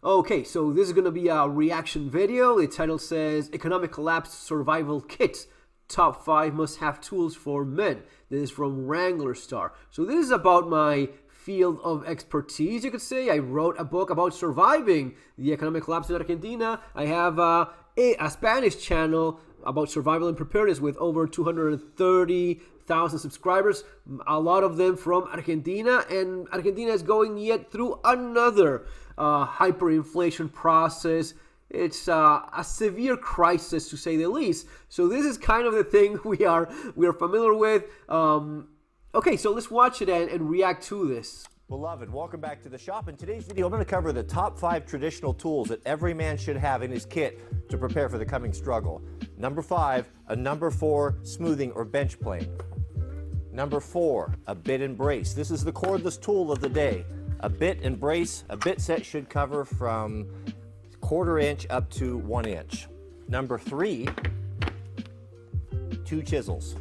Okay, so this is going to be a reaction video. The title says Economic Collapse Survival Kit. Top 5 must-have tools for men. This is from Wrangler Star. So this is about my field of expertise, you could say. I wrote a book about surviving the economic collapse in Argentina. I have a Spanish channel about survival and preparedness with over 230,000 subscribers, a lot of them from Argentina, and Argentina is going yet through another hyperinflation process. It's a severe crisis, to say the least. So this is kind of the thing we are familiar with. Okay, so let's watch it and react to this. Beloved, welcome back to the shop. In today's video, I'm going to cover the top 5 traditional tools that every man should have in his kit to prepare for the coming struggle. Number 5, a number 4 smoothing or bench plane. Number 4, a bit and brace. This is the cordless tool of the day. A bit and brace, a bit set should cover from 1/4 inch up to 1 inch. Number 3, 2 chisels.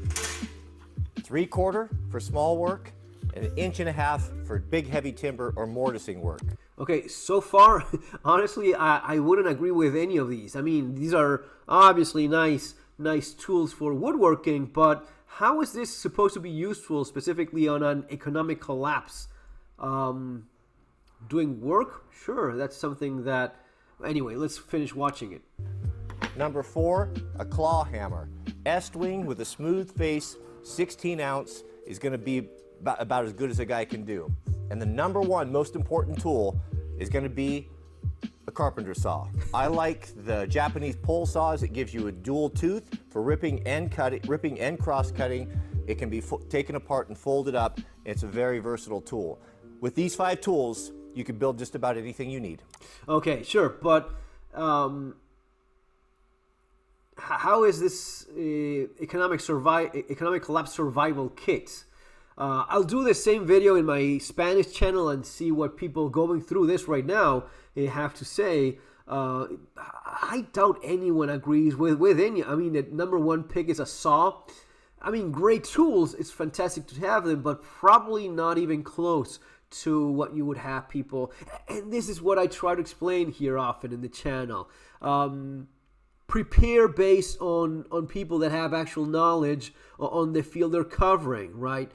3/4 for small work, and 1.5 inches for big heavy timber or mortising work. Okay, so far, honestly, I wouldn't agree with any of these. I mean, these are obviously nice tools for woodworking, but how is this supposed to be useful specifically on an economic collapse? Doing work? Sure, that's something that... Anyway, let's finish watching it. Number 4, a claw hammer. Est-wing with a smooth face, 16 ounce, is going to be about as good as a guy can do. And the number 1 most important tool is going to be a carpenter saw. I like the Japanese pole saws. It gives you a dual tooth for ripping and cross cutting. It can be taken apart and folded up. It's a very versatile tool. With these 5 tools, you can build just about anything you need. Okay, sure, but how is this economic collapse survival kit? I'll do the same video in my Spanish channel and see what people going through this right now have to say. I doubt anyone agrees with any. I mean, the number 1 pick is a saw. I mean, great tools. It's fantastic to have them, but probably not even close to what you would have people. And this is what I try to explain here often in the channel. Prepare based on people that have actual knowledge on the field they're covering, right?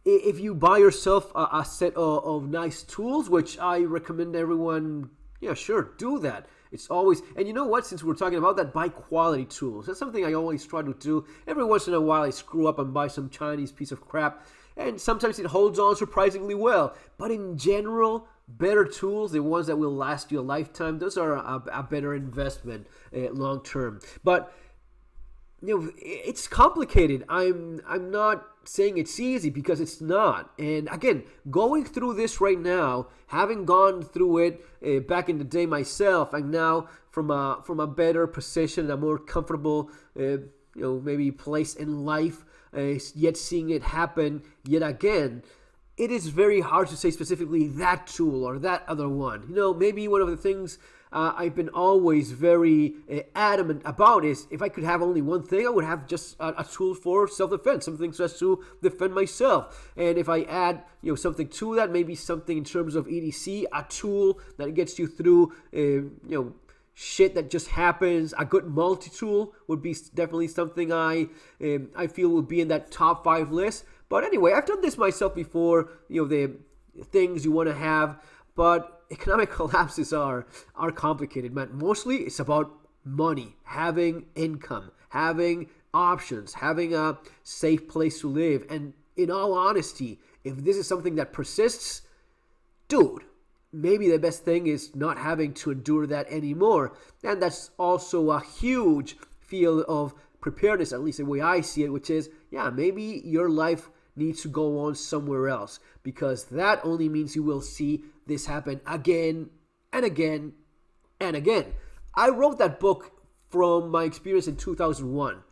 If you buy yourself a set of nice tools, which I recommend everyone, yeah, sure, do that. It's always, and you know what, since we're talking about that, buy quality tools. That's something I always try to do. Every once in a while I screw up and buy some Chinese piece of crap, and sometimes it holds on surprisingly well. But in general, better tools, the ones that will last you a lifetime, those are a better investment long term. But you know, it's complicated. I'm not saying it's easy, because it's not. And again, going through this right now, having gone through it back in the day myself, and now from a better position, a more comfortable maybe place in life, yet seeing it happen yet again, it is very hard to say specifically that tool or that other one. You know, maybe one of the things I've been always very adamant about is, if I could have only one thing, I would have just a tool for self-defense, something just to defend myself. And if I add, something to that, maybe something in terms of EDC, a tool that gets you through, shit that just happens. A good multi-tool would be definitely something I feel would be in that top 5 list. But anyway, I've done this myself before, the things you want to have, but economic collapses are complicated, man. Mostly it's about money, having income, having options, having a safe place to live. And in all honesty, if this is something that persists, dude, maybe the best thing is not having to endure that anymore. And that's also a huge field of preparedness, at least the way I see it, which is, yeah, maybe your life needs to go on somewhere else, because that only means you will see this happen again and again and again. I wrote that book from my experience in 2001.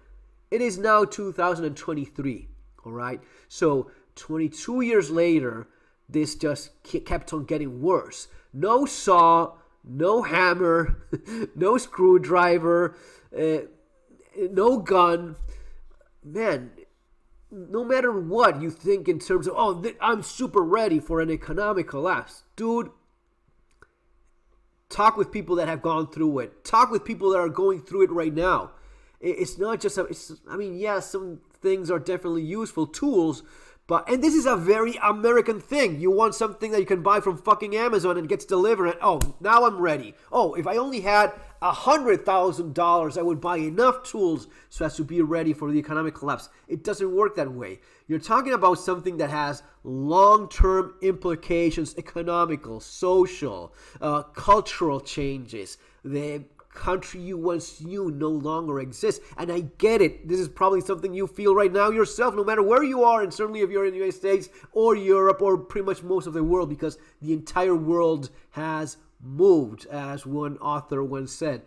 It is now 2023, all right? So 22 years later, this just kept on getting worse. No saw, no hammer, no screwdriver, no gun. Man, no matter what you think in terms of, I'm super ready for an economic collapse. Dude, Talk with people that have gone through it. Talk with people that are going through it right now. It's not just some things are definitely useful tools, and this is a very American thing. You want something that you can buy from fucking Amazon and gets delivered, and oh, now I'm ready. Oh, if I only had $100,000, I would buy enough tools so as to be ready for the economic collapse. It doesn't work that way. You're talking about something that has long-term implications, economical, social, cultural changes. The country you once knew no longer exists. And I get it. This is probably something you feel right now yourself, no matter where you are, and certainly if you're in the United States or Europe or pretty much most of the world, because the entire world has moved, as one author once said.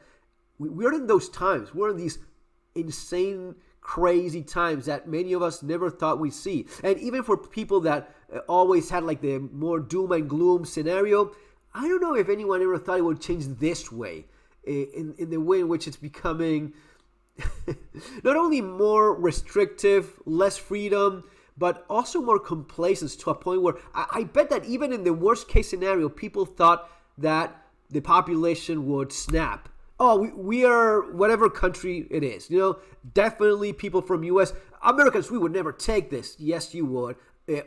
We're in those times. We're in these insane, crazy times that many of us never thought we'd see. And even for people that always had like the more doom and gloom scenario, I don't know if anyone ever thought it would change this way, in the way in which it's becoming not only more restrictive, less freedom, but also more complacent, to a point where I bet that even in the worst case scenario, people thought that the population would snap. Oh, we are whatever country it is. Definitely people from U.S. Americans, we would never take this. Yes, you would.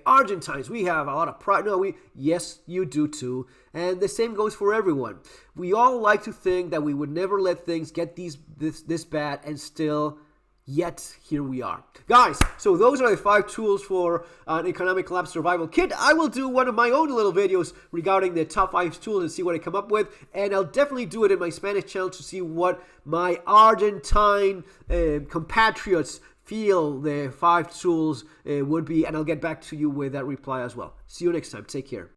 Argentines, we have a lot of pride. No, yes, you do too. And the same goes for everyone. We all like to think that we would never let things get this bad, and still, yet here we are. Guys, so those are the 5 tools for an economic collapse survival kit. I will do one of my own little videos regarding the top 5 tools and see what I come up with. And I'll definitely do it in my Spanish channel to see what my Argentine compatriots feel the 5 tools would be. And I'll get back to you with that reply as well. See you next time. Take care.